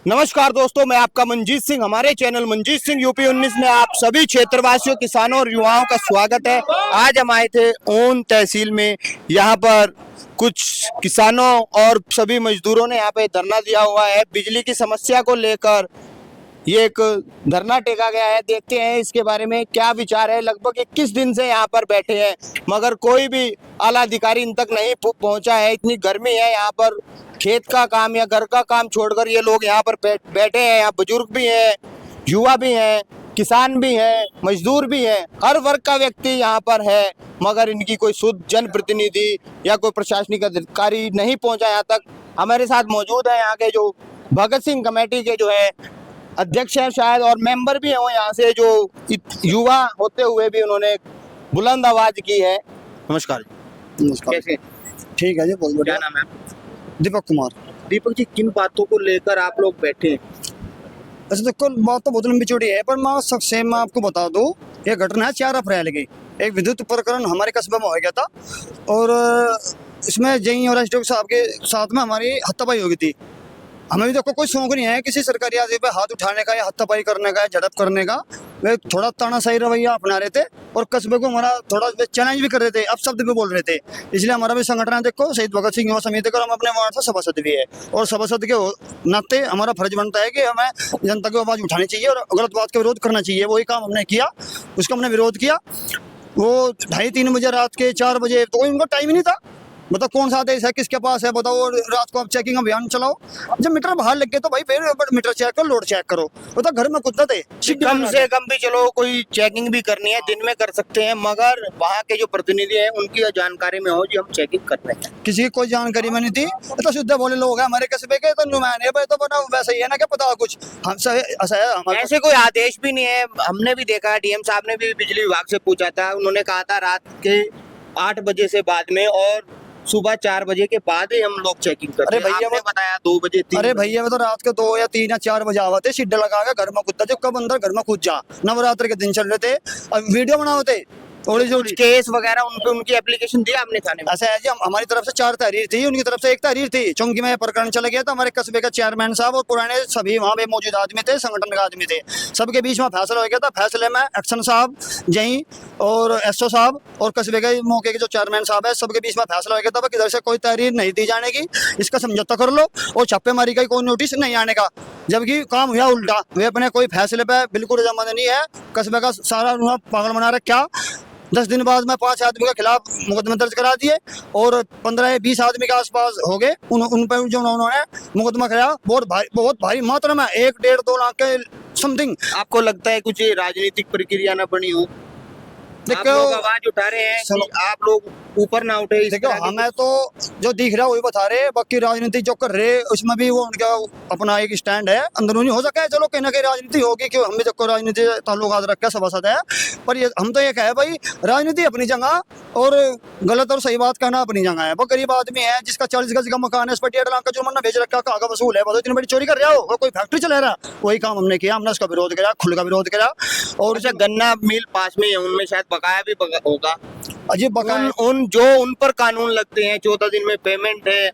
नमस्कार दोस्तों, मैं आपका मंजीत सिंह। हमारे चैनल मंजीत सिंह यूपी 19 में आप सभी क्षेत्रवासियों, किसानों और युवाओं का स्वागत है। आज हम आए थे ऊन तहसील में। यहाँ पर कुछ किसानों और सभी मजदूरों ने यहाँ पे धरना दिया हुआ है। बिजली की समस्या को लेकर ये एक धरना टेका गया है। देखते हैं इसके बारे में क्या विचार है। लगभग 21 दिन से यहाँ पर बैठे हैं मगर कोई भी आला अधिकारी इन तक नहीं पहुंचा है। इतनी गर्मी है यहाँ पर, खेत का काम या घर का काम छोड़कर ये लोग यहाँ पर बैठे हैं। यहाँ बुजुर्ग भी हैं, युवा भी हैं, किसान भी हैं, मजदूर भी हैं, हर वर्ग का व्यक्ति यहाँ पर है मगर इनकी कोई शुद्ध जनप्रतिनिधि या कोई प्रशासनिक अधिकारी नहीं पहुंचा यहाँ तक। हमारे साथ मौजूद है यहाँ के जो भगत सिंह कमेटी के जो है अध्यक्ष है शायद, और मेंबर भी हैं वो यहाँ से, जो युवा होते हुए भी उन्होंने बुलंद आवाज की है। नमस्कार जी। नमस्कार। कैसे? ठीक है जी, बहुत क्या बढ़िया। नाम है आपका? दीपक कुमार। दीपक जी, किन बातों को लेकर आप लोग बैठे हैं? वैसे देखो, बात तो बहुत लंबी चौड़ी है, पर मैं आपको बता दूं, ये घटना है 4 अप्रैल की। एक विद्युत उपकरण हमारे कस्बे में हो गया था और इसमें जई और एसडीओ साहब के साथ में हमारी हाथापाई हो गई थी। हमें भी देखो कोई शौक नहीं है किसी सरकारी आदमी पे हाथ उठाने का या हाथापाई करने का या झड़प करने का। वे थोड़ा तानाशाही रवैया अपना रहे थे और कस्बे को हमारा थोड़ा चैलेंज भी कर रहे थे, अपशब्द भी बोल रहे थे। इसलिए हमारा भी संगठन है, देखो शहीद भगत सिंह युवा समिति का, हम अपने वार्ड से सभासद भी है और सभासद के नाते हमारा फर्ज बनता है कि हमें जनता की आवाज उठानी चाहिए और गलत बात का विरोध करना चाहिए। वही काम हमने किया, उसका हमने विरोध किया। वो 2:30-3 बजे रात के 4 बजे, तो कोई उनका टाइम ही नहीं था। बताओ कौन सा आदेश है, किसके पास है, बताओ। रात को आप चेकिंग अभियान चलाओ, जब मीटर बाहर लग गए तो भाई फिर मीटर चेक करो, लोड चेक करो। बताओ घर में कुत्ता थे, कम से कम भी चलो कोई चेकिंग भी करनी है, दिन में कर सकते हैं, मगर वहाँ के जो प्रतिनिधि हैं उनकी जानकारी में हो जी हम चेकिंग कर रहे हैं। किसी की कोई जानकारी में नहीं थी। तो शुद्ध बोले लोग हैं हमारे कस्बे के, तो नुमाइंदे भाई तो बना वैसा ही है ना, क्या पता कुछ हमसे ऐसे कोई आदेश भी नहीं है। हमने भी देखा है, डीएम साहब ने भी बिजली विभाग से पूछा था, उन्होंने कहा था रात के 8 बजे से बाद में और सुबह 4 बजे के बाद ही हम लोग चेकिंग करते हैं। अरे भैया, आपने बताया 2 बजे 3 अरे भैया वो तो रात के 2 या 3 या 4 बजे आवाते सिड्डे लगा के घर में कुत्ता, जो कब अंदर घर में कूद जा। नवरात्र के दिन चल रहे थे और वीडियो बनाओ थे थोड़ी कुछ केस वगैरह उन पे उनकी एप्लीकेशन दी आपने थाने में? ऐसा है जी, हमारी तरफ से 4 तहरीर थी, उनकी तरफ से 1 तहरीर थी। चौंकी में प्रकरण चला गया था। हमारे कस्बे का चेयरमैन साहब और पुराने सभी वहाँ पे मौजूद आदमी थे, संगठन के आदमी थे, सबके बीच में फैसला हो गया था। फैसले में एक्शन साहब, जई और एसओ साहब और कस्बे के मौके के जो चेयरमैन साहब है, सबके बीच में फैसला हो गया था कि इधर से कोई तहरीर नहीं दी जाने की, इसका समझौता कर लो और छापेमारी का कोई नोटिस नहीं आने का। जबकि काम हुआ उल्टा, वे अपने कोई फैसले पे बिल्कुल रजामंद नहीं है। कस्बे का सारा उन्होंने पागल बना रखा। 10 दिन बाद में 5 आदमी के खिलाफ मुकदमा दर्ज करा दिए और 15-20 आदमी के आसपास हो गए। उन पर जो उन्होंने मुकदमा कराया बहुत भारी मात्रा में, 1-1.5-2 लाख के समथिंग। आपको लगता है कुछ राजनीतिक प्रक्रिया ना बनी हो? आप देखो, लोग आवाज उठा रहे हैं कि आप लोग ऊपर ना उठे। देखो हमें तो जो दिख रहा है वही बता रहे हैं, बाकी राजनीति जो कर रहे उसमें भी वो उनका अपना एक स्टैंड है, अंदरूनी हो सका है। चलो कहीं ना कहीं राजनीति होगी, क्यों हम भी देखो राजनीति ताल्लुकात रखा सभासद है, पर ये हम तो ये कहे भाई राजनीति अपनी जगह और गलत और सही बात कहना अपनी जगह है। वो गरीब आदमी है जिसका 40 गज का मकान है, इस पर 1.5 लाख का जुर्माना भेज रखा, कहाँ वसूल है? बताओ, इतनी बड़ी चोरी कर रहा हो, वो कोई फैक्ट्री चला रहा, वही काम हमने किया। हमने उसका विरोध किया, खुल का विरोध किया। और गन्ना मिल पास में है, उनमें शायद बकाया भी होगा। अजीब बकाया उन पर कानून लगते हैं, 14 दिन में पेमेंट है,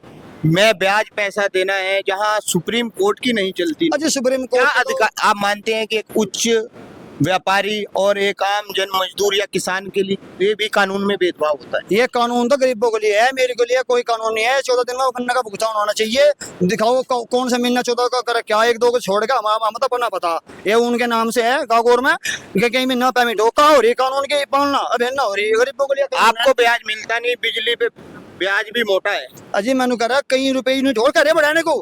मैं ब्याज पैसा देना है, जहां सुप्रीम कोर्ट की नहीं चलती। अजी सुप्रीम क्या कोर्ट अधिकार आप मानते हैं कि एक उच्च व्यापारी और एक आम जन मजदूर या किसान के लिए ये भी कानून में भेदभाव होता है? ये कानून तो गरीबों के लिए है, मेरे के लिए कोई कानून नहीं है। 14 दिन में गन्ना का भुगतान होना चाहिए। दिखाओ कौन सा महीना 14 का कर क्या, 1-2 को छोड़ के हम तो अपना पता ये उनके नाम से है कागोर में कि कहीं महीना पेमेंट हो का, और ये कानून की पालना अब है ना हो रही है गरीबों के लिए। आपको ब्याज मिलता नहीं, बिजली पे ब्याज भी मोटा है। अजी मैंने कह रहा कई रुपए यूनिट और करे बढ़ाने को,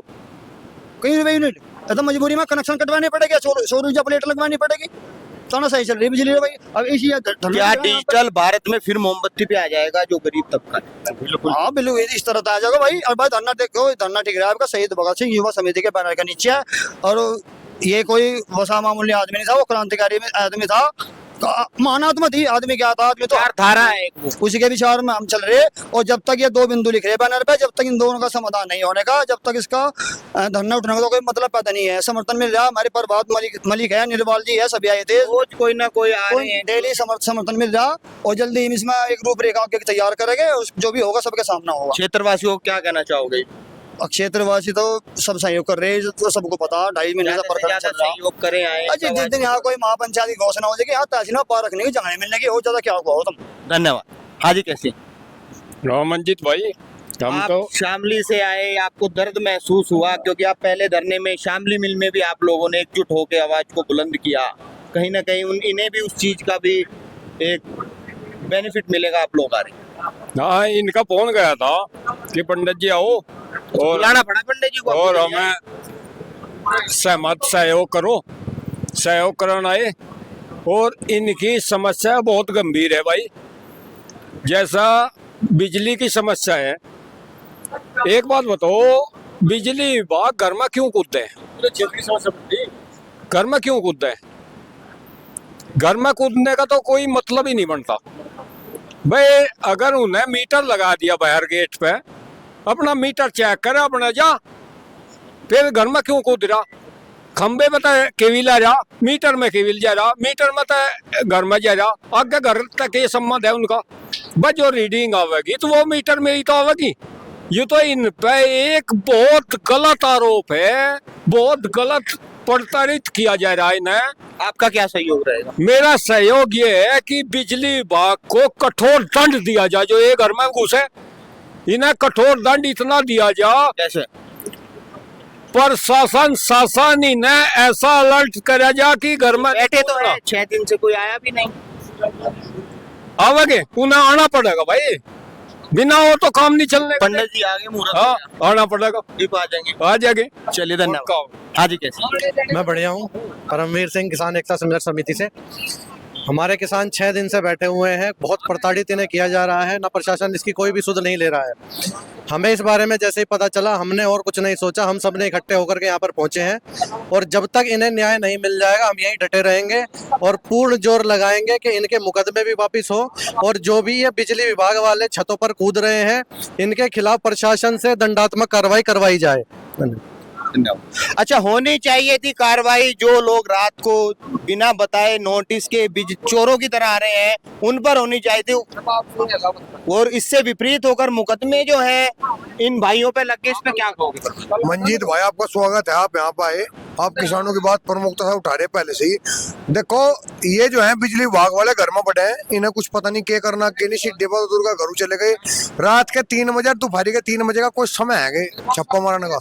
कई रुपए यूनिट, तो मजबूरी में कनेक्शन कटवाने पड़ेगा, सौर ऊर्जा प्लेट लगवानी पड़ेगी, तो ना सही चल रही बिजली भाई। अब इसी क्या डिजिटल भारत में फिर मोमबत्ती पे आ जाएगा जो गरीब तबका है? बिल्कुल, हाँ बिल्कुल इस तरह आ जाएगा भाई। और भाई धरना देखो, धरना ठीक रहा है आपका शहीद भगत सिंह युवा समिति के बैनर के नीचे है, और ये कोई वसा मामूली आदमी नहीं था, वो क्रांतिकारी आदमी था, महानात्मा थी आदमी। क्या था आदमी तो धारा है उसी के विचार में हम चल रहे। और जब तक ये 2 बिंदु लिख रहे बैनर पे, जब तक इन दोनों का समाधान नहीं होने का, जब तक इसका धरना उठने का तो कोई मतलब पैदा नहीं है। समर्थन मिल रहा है, हमारे प्रभात मलिक है, निर्वाल जी है, सभी आए थे, रोज कोई ना कोई आ रहे हैं, डेली समर्थन मिल रहा। और जल्दी हम इसमें एक रूपरेखा तैयार करेंगे, जो भी होगा सबके सामने होगा। क्षेत्रवासियों को क्या कहना चाहोगे? क्षेत्रवासी तो सब सहयोग कर रहे हैं, तो सबको पता 2.5 महीने से प्रकरण चल रहा है। सहयोग करे आए अच्छा, जिस दिन यहाँ कोई महापंचायत की घोषणा हो जाएगी, यहाँ तहसील में पार रखने की जगह नहीं मिलने की, और ज्यादा क्या होगा हो तुम। धन्यवाद। हाँ जी, कैसे मंजीत भाई, हम आप तो शामली से आए, आपको दर्द महसूस हुआ क्योंकि आप पहले धरने में शामली मिल में भी आप लोगों ने एकजुट होकर आवाज को बुलंद किया, कहीं ना कहीं इन्हें भी उस चीज का भी एक बेनिफिट मिलेगा आप लोग आ रहे। हाँ, इनका फोन गया था कि पंडित जी आओ और बुलाना पड़ा पंडित जी को और आपको? हमें सहयोग करो, सहयोग करना आए। और इनकी समस्या बहुत गंभीर है भाई, जैसा बिजली की समस्या है। एक बात बताओ, बिजली विभाग घर में क्यों कूदते हैं? घर में क्यों कूदते हैं? घर में कूदने का तो कोई मतलब ही नहीं बनता भाई। अगर उन्हें मीटर लगा दिया बाहर गेट पे, अपना मीटर चेक करे, अपना जा, फिर घर में क्यों कूद रहा? खंबे में तो केविल आ जा, मीटर में केविल जा रहा, मीटर में तो घर में जा रहा, आगे घर तक ये संबंध है उनका। बस जो रीडिंग आवेगी तो वो मीटर में ही तो आवेगी। ये तो इन पे एक बहुत गलत आरोप है, बहुत गलत प्रताड़ित किया जा रहा है इन्हें। आपका क्या सहयोग रहेगा? मेरा सहयोग ये है कि बिजली विभाग को कठोर दंड दिया जाए, जो ये घर में घुसे इन्हें कठोर दंड इतना दिया जाए, कैसे? प्रशासन शासन इन्हें ऐसा अलर्ट करा जा कि घर में बैठे तो है, 6 दिन से कोई आया भी नहीं। आवेंगे, उन्हें आना पड़ेगा भाई, बिना हो तो काम नहीं चलने का। पंडित जी आगे मुहूर्त हाँ, आना पड़ेगा, आ जाएंगे। आ जाएंगे। चलिए, धन्यवाद। हाँ जी, कैसे? मैं बढ़िया हूँ। परमवीर सिंह, किसान एकता संघर्ष समिति से। हमारे किसान 6 दिन से बैठे हुए हैं, बहुत प्रताड़ित इन्हें किया जा रहा है, ना प्रशासन इसकी कोई भी सुध नहीं ले रहा है। हमें इस बारे में जैसे ही पता चला, हमने और कुछ नहीं सोचा, हम सब ने इकट्ठे होकर के यहाँ पर पहुंचे हैं। और जब तक इन्हें न्याय नहीं मिल जाएगा, हम यहीं डटे रहेंगे और पूर्ण जोर लगाएंगे कि इनके मुकदमे भी वापिस हो, और जो भी ये बिजली विभाग वाले छतों पर कूद रहे हैं, इनके खिलाफ प्रशासन से दंडात्मक कार्रवाई करवाई जाए। अच्छा, होनी चाहिए थी कार्रवाई। जो लोग रात को बिना बताए नोटिस के चोरों की तरह आ रहे हैं, उन पर होनी चाहिए थी। और इससे विपरीत होकर मुकदमे जो है इन भाइयों पे लग गए, इस पे क्या कहोगे? मंजीत भाई, आपका स्वागत है, आप यहाँ पे आए। आप किसानों की बात प्रमुखता से उठा रहे पहले से ही। देखो, ये जो है बिजली विभाग वाले घर में पड़े हैं, इन्हें कुछ पता नहीं क्या करना, के नहीं सीट डेपा दुर्गा घर चले गए। रात के 3 बजे, दोपहर के 3 बजे का कोई समय है छप्पा मारने का।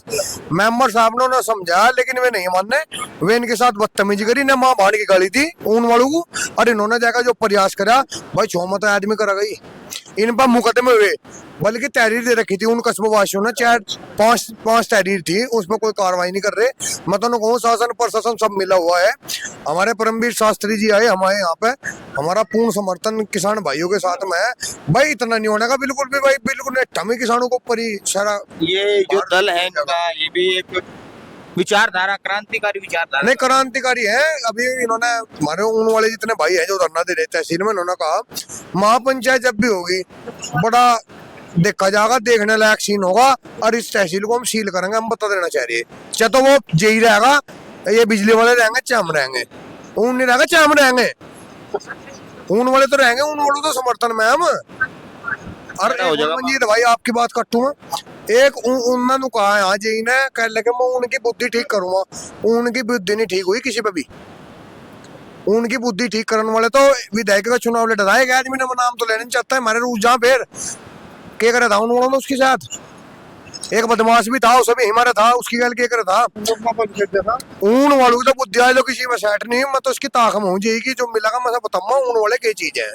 मेंबर साहब ने उन्हें समझाया, लेकिन वे नहीं मानने। वे इनके साथ बदतमीजी करी, ने माँ बाढ़ की गाली दी ऊन वालों को, और इन्होंने जाकर जो प्रयास करा, भाई छोमत आदमी करा गई, इन पर मुकदमे हुए। बल्कि तहरीर दे रखी थी उन कस्बों वासियों ने, 4-5 तहरीर थी, उस पर कोई कार्रवाई नहीं कर रहे। मैं तो कहूँ शासन प्रशासन सब मिला हुआ है। हमारे परमवीर शास्त्री जी आए हमारे यहाँ पे, हमारा पूर्ण समर्थन किसान भाइयों के साथ में है। भाई इतना नहीं होने का बिल्कुल भी, भाई बिल्कुल टमी किसानों को ऊपर ही सारा। ये जो दल है इनका, ये भी एक विचारधारा, क्रांतिकारी विचारधारा नहीं, क्रांतिकारी है। अभी इन्होंने हमारे ऊन वाले जितने भाई हैं जो धरना दे रहे तहसील में, इन्होंने कहा महापंचायत जब भी होगी बड़ा देखा जाएगा, देखने लायक सीन होगा, और इस तहसील को हम सील करेंगे, हम बता देना चाह रही है। चाहे तो वो जेई रहेगा, ये बिजली वाले रहेंगे, चाहे हम रहेंगे। ऊन नहीं रहेगा, चाहे हम रहेंगे। ऊन वाले तो रहेंगे, ऊन वालों तो समर्थन में हम। और मंजीत भाई, आपकी बात कटू मैं, एक उन्होंने कहा यहाँ जेई ने, कह लगे मैं उनकी बुद्धि ठीक करूंगा। उनकी बुद्धि नहीं ठीक हुई किसी पे भी। उनकी बुद्धि ठीक करने वाले तो विधायक का चुनाव लड़ रहा है, एक आदमी ने नाम तो लेना चाहता है, हमारे रूस जहाँ फिर क्या करे था उन वालों ने उसके साथ। एक बदमाश भी था, उसे भी हमारा था, उसकी गल क्या करे था। ऊन वालों की तो बुद्धि आए, किसी में सेट नहीं। मैं तो उसकी ताकम हूँ जी की, जो मिलेगा मैं बताऊंगा ऊन वाले क्या चीज है।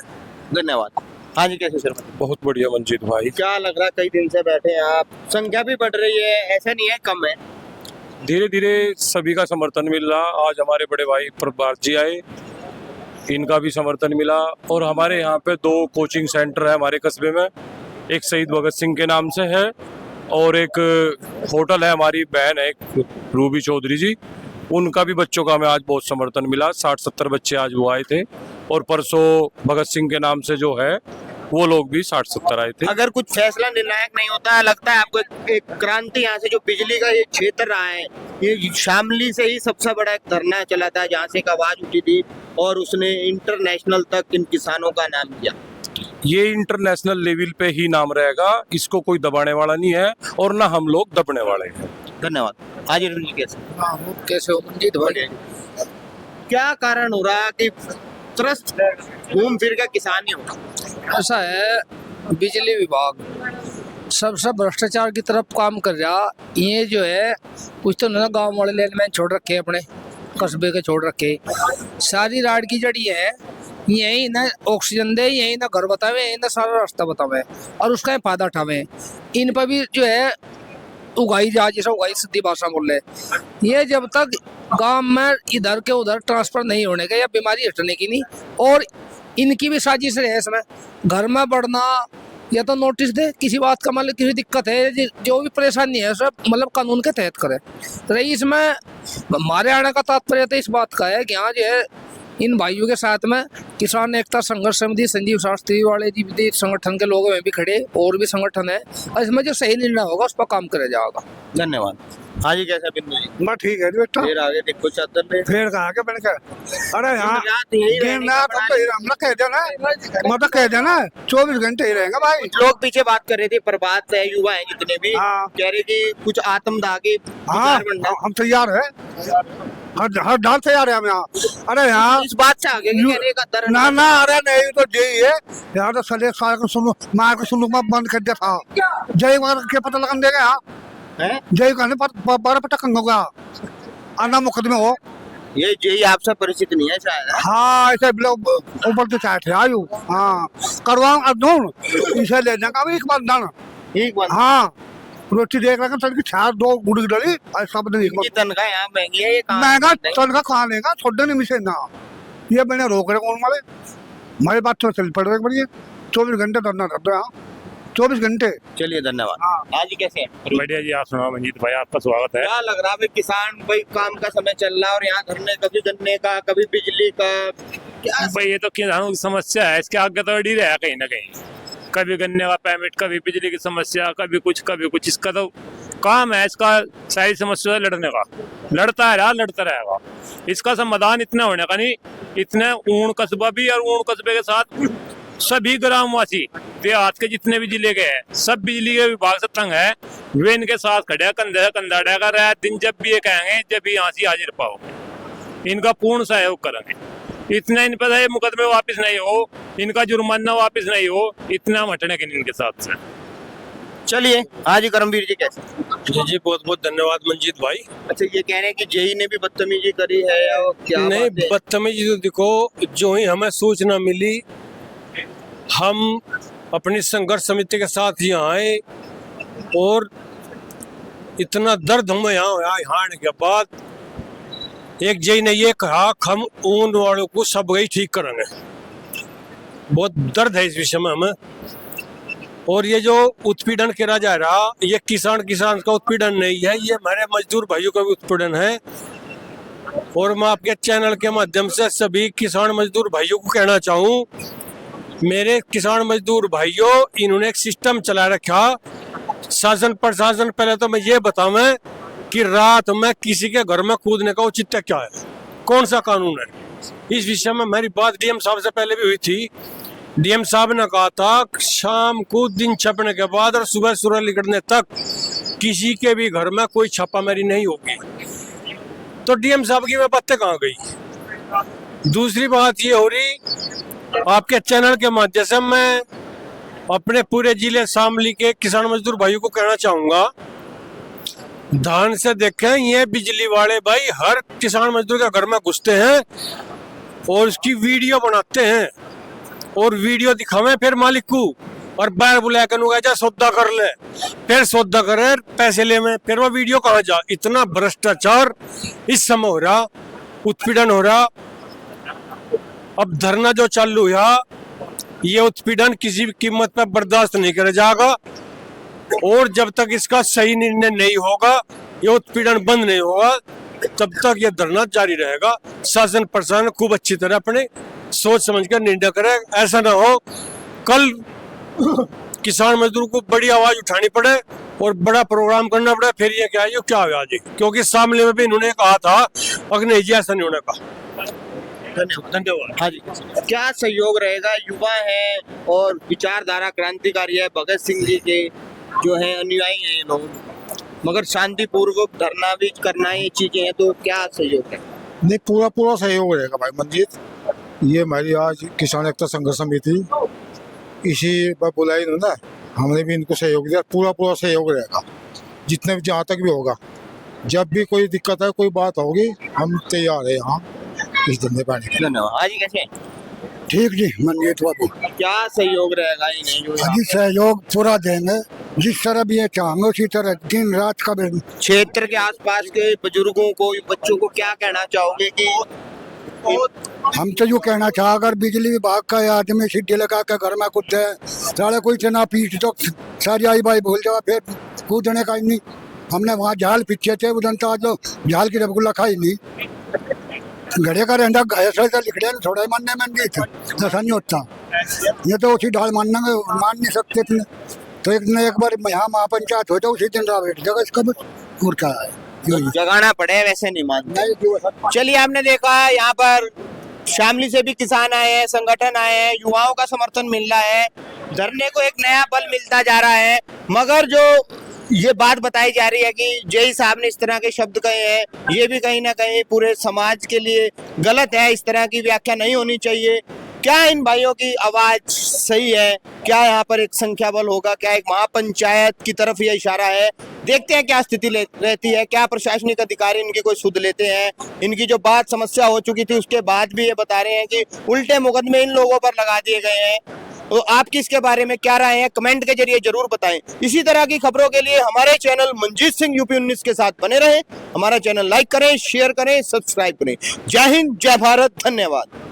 धन्यवाद। हाँ जी, कैसे सर? बहुत बढ़िया मंजीत भाई। क्या लग रहा है, कई दिन से बैठे हैं आप, संख्या भी बढ़ रही है, ऐसा नहीं है कम है? धीरे धीरे सभी का समर्थन मिल रहा। आज हमारे बड़े भाई प्रभात जी आए, इनका भी समर्थन मिला। और हमारे यहाँ पे 2 कोचिंग सेंटर है हमारे कस्बे में, एक शहीद भगत सिंह के नाम से है, और एक होटल है, हमारी बहन है एक रूबी चौधरी जी, उनका भी बच्चों का हमें आज बहुत समर्थन मिला। 60-70 बच्चे आज वो आए थे, और परसों भगत सिंह के नाम से जो है वो लोग भी 60-70 आए थे। अगर कुछ फैसला निर्णायक नहीं होता, लगता है आपको एक क्रांति यहाँ से जो बिजली का ये क्षेत्र रहा है, ये शामली से ही सबसे बड़ा एक धरना चला था, जहाँ से एक आवाज उठी थी और उसने इंटरनेशनल तक इन किसानों का नाम किया। ये इंटरनेशनल लेवल पे ही नाम रहेगा, इसको कोई दबाने वाला नहीं है और ना हम लोग दबने वाले हैं। धन्यवाद। आज अरुण जी कैसे? कैसे हो मंजीत भाई? क्या कारण हो रहा है कि त्रस्त घूम फिर का किसान ही होगा? ऐसा है, बिजली विभाग सबसे भ्रष्टाचार की तरफ काम कर रहा। ये जो है कुछ तो ना गांव वाले लैंडमैन छोड़ रखे हैं, अपने कस्बे के छोड़ रखे। सारी राड की जड़ी है, यही ना ऑक्सीजन दे, यही ना घर बतावे, यही ना सारा रास्ता बतावे और उसका ही फायदा उठावे। इन पर भी जो है उगाई जा, जैसा उगाई सीधी भाषा बोल रहे। ये जब तक गांव में इधर के उधर ट्रांसफर नहीं होने का या बीमारी हटने की नहीं, और इनकी भी साजिश है इसमें। घर में बढ़ना या तो नोटिस दे किसी बात का, मतलब किसी दिक्कत है, जो भी परेशानी है सब मतलब कानून के तहत करे। तो इसमें हमारे आने का तात्पर्य तो इस बात का है कि यहाँ जो है इन भाइयों के साथ में किसान एकता संघर्ष समिति, संजीव शास्त्री वाले जी भी संगठन के लोग में भी खड़े, और भी संगठन है, और इसमें जो सही निर्णय होगा उस पर काम किया जाएगा। धन्यवाद। हाँ जी कैसा बिंदु जी? मैं ठीक है जी बेटा। फिर आगे देखो चादर में फिर कहा के बन के अरे यहाँ दिन रात हम तो हम ना कह देना, मैं तो कह देना 24 घंटे ही रहेंगे भाई। लोग पीछे बात कर रहे थे, प्रभात है, युवा है जितने भी, हाँ। कह रहे कि कुछ आत्मदाह के हाँ, विचार बनना। हम तैयार है, हर डाल तैयार है हम यहाँ। अरे यहाँ इस बात से आगे के कहने का दर ना ना, अरे नहीं तो यही है यहाँ तो सले साल को सुनो मार को सुनो बंद कर दिया था। जय मार के पता लगा देगा यहाँ है? जय कहने पर 12 पटक होगा आना मुकदमे हो। ये यही आपसे परिचित नहीं है शायद? हाँ ऐसे लोग ऊपर तो चाहते हैं आयु। हाँ करवाऊँ अर्जुन इसे ले जाएगा अभी एक बार दाना। एक बात, हाँ रोटी देख रहा था, छार 2 गुड़ी डली और सब ने इनकी तनख्वाह यहाँ महंगी है, ये कहाँ महंगा नहीं? तनखा खा लेगा छोड़ने नहीं मिसे ना। ये मैंने रोक रहे कौन वाले, हमारी बात तो चल पड़ रही बढ़िया। 24 घंटे धरना करते हैं, 24 घंटे। चलिए धन्यवाद। हाँ। आज कैसे हैं? बढ़िया जी, आप सुनाओ मंजीत भाई, आपका स्वागत है। क्या लग रहा है भाई, किसान भाई काम का समय चल रहा है और यहाँ धरने, कभी गन्ने का कभी बिजली का, क्या भाई ये तो किसानों की समस्या है, इसके आगे तो अड़ी रहा कहीं ना कहीं। कभी गन्ने का पेमेंट, कभी बिजली की समस्या, कभी कुछ। इसका तो काम है, इसका सारी समस्या लड़ने का, लड़ता रहेगा। इसका समाधान इतना होने का नहीं, इतने ऊन कस्बा भी और ऊन कस्बे के साथ सभी ग्रामवासी देहात के जितने भी जिले के हैं, सब बिजली के विभाग से तंग है। वे इनके साथ खड़े कंधे से कंधा डागा रहा है। दिन जब भी ये कहेंगे, जब भी यहाँ से हाजिर पाओ, इनका पूर्ण सहयोग करेंगे। इतना इन पर ये मुकदमे वापस नहीं हो, इनका जुर्माना वापस नहीं हो, इतना हम हटने के इनके साथ से। चलिए आज करमवीर जी कैसे? जी बहुत बहुत धन्यवाद मंजीत भाई। अच्छा, ये कह रहे हैं कि जेई ने भी बदतमीजी करी है या क्या? नहीं, बात है? बदतमीजी तो देखो, जो ही हमें सूचना मिली हम अपनी संघर्ष समिति के साथ यहाँ आए, और इतना दर्द हमें यहाँ आने के बाद एक जय ने ये कहा हम ऊन वालों को सब गई ठीक करेंगे। बहुत दर्द है इस विषय में हमें। और ये जो उत्पीड़न करा जा रहा, ये किसान का उत्पीड़न नहीं है, ये हमारे मजदूर भाइयों का भी उत्पीड़न है। और मैं आपके चैनल के माध्यम से सभी किसान मजदूर भाइयों को कहना चाहूँ, मेरे किसान मजदूर भाइयों, इन्होंने एक सिस्टम चला रखा, शासन प्रशासन। पहले तो मैं ये बताऊं कि रात में किसी के घर में कूदने का औचित्य क्या है, कौन सा कानून है। इस विषय में मेरी बात डीएम साहब से पहले भी हुई थी। डीएम साहब ने कहा था शाम को दिन छपने के बाद और सुबह सूरज निकलने तक किसी के भी घर में कोई छापामारी नहीं होगी। तो डीएम साहब की वह बातें कहाँ गई। दूसरी बात ये हो रही, आपके चैनल के माध्यम से मैं अपने पूरे जिले शामली के किसान मजदूर भाइयों को कहना चाहूंगा, ध्यान से देखें, ये बिजली वाले भाई हर किसान मजदूर के घर में घुसते हैं और उसकी वीडियो बनाते हैं और वीडियो दिखावे फिर मालिक को, और बाहर बुला कर जा सौदा कर ले, फिर सौदा करे पैसे ले में, फिर वो वीडियो कहाँ जा। इतना भ्रष्टाचार इस समय हो रहा, उत्पीड़न हो रहा। अब धरना जो चालू हुआ, ये उत्पीड़न किसी भी कीमत पर बर्दाश्त नहीं किया जाएगा, और जब तक इसका सही निर्णय नहीं होगा, ये उत्पीड़न बंद नहीं होगा, तब तक ये धरना जारी रहेगा। शासन प्रशासन खूब अच्छी तरह अपने सोच समझ कर निर्णय करे। ऐसा ना हो कल किसान मजदूर को बड़ी आवाज उठानी पड़े और बड़ा प्रोग्राम करना पड़े, फिर ये क्या हो आज, क्योंकि सामने में भी इन्होंने कहा था अग्नि जी ऐसा नहीं होने का। धन्यवाद। हाँ जी, क्या सहयोग रहेगा? युवा है और विचारधारा क्रांतिकारी है, भगत सिंह जी के जो है अनुयायी हैं ये लोग, मगर शांतिपूर्वक धरना भी करना ये चीजें हैं, तो क्या सहयोग है? नहीं, पूरा पूरा सहयोग रहेगा भाई मंजीत। ये हमारी आज किसान एकता संघर्ष समिति इसी पर बुलाई ना, हमने भी इनको सहयोग दिया। पूरा पूरा सहयोग रहेगा, जितने भी जहाँ तक भी होगा। जब भी कोई दिक्कत है, कोई बात होगी, हम तैयार है यहाँ इस धंधे पाने के। धन्यवाद। हाँ जी, कैसे हैं? ठीक जी मंजीत बाबू, क्या सहयोग रहेगा इन्हें जो अभी सहयोग पूरा देंगे, जिस तरह भी ये चाहेंगे उसी तरह दिन रात का भी। क्षेत्र के आसपास के बुजुर्गों को, बच्चों को क्या कहना चाहोगे कि हम तो यूँ कहना चाह, अगर बिजली विभाग का ये आदमी सीढ़ी लगा के घर में कूदे साढ़े कोई चना पीट तो सारी आई बाई भूल जाओ, फिर कूदने का ही नहीं। हमने वहाँ झाल पीछे थे, उधर तो आज लोग झाल की रसगुल्ला खाई नहीं। घड़े का रेंडा ऐसा लिख रहे थोड़ा ही मानने में गई था, ऐसा नहीं होता। ये तो उसी ढाल मानने में मान नहीं सकते थे। तो एक बार यहाँ महापंचायत हो तो उसी दिन रहा बैठ जाएगा इसका बस, और क्या है, जगाना पड़े, वैसे नहीं मानते। चलिए, आपने देखा यहाँ पर शामली से भी किसान आए हैं, संगठन आए हैं, युवाओं का समर्थन मिल रहा है, धरने को एक नया बल मिलता जा रहा है। मगर जो ये बात बताई जा रही है कि जय साहब ने इस तरह के शब्द कहे हैं, ये भी कहीं ना कहीं पूरे समाज के लिए गलत है। इस तरह की व्याख्या नहीं होनी चाहिए। क्या इन भाइयों की आवाज सही है? क्या यहाँ पर एक संख्या बल होगा? क्या एक महापंचायत की तरफ यह इशारा है? देखते हैं क्या स्थिति रहती है, क्या प्रशासनिक अधिकारी इनकी कोई सुध लेते हैं। इनकी जो बात समस्या हो चुकी थी उसके बाद भी ये बता रहे हैं कि उल्टे मुकदमे इन लोगों पर लगा दिए गए हैं। तो आपकी इसके बारे में क्या राय है, कमेंट के जरिए जरूर बताएं। इसी तरह की खबरों के लिए हमारे चैनल मंजीत सिंह यूपी 19 के साथ बने रहें। हमारा चैनल लाइक करें, शेयर करें, सब्सक्राइब करें। जय हिंद, जय भारत, धन्यवाद।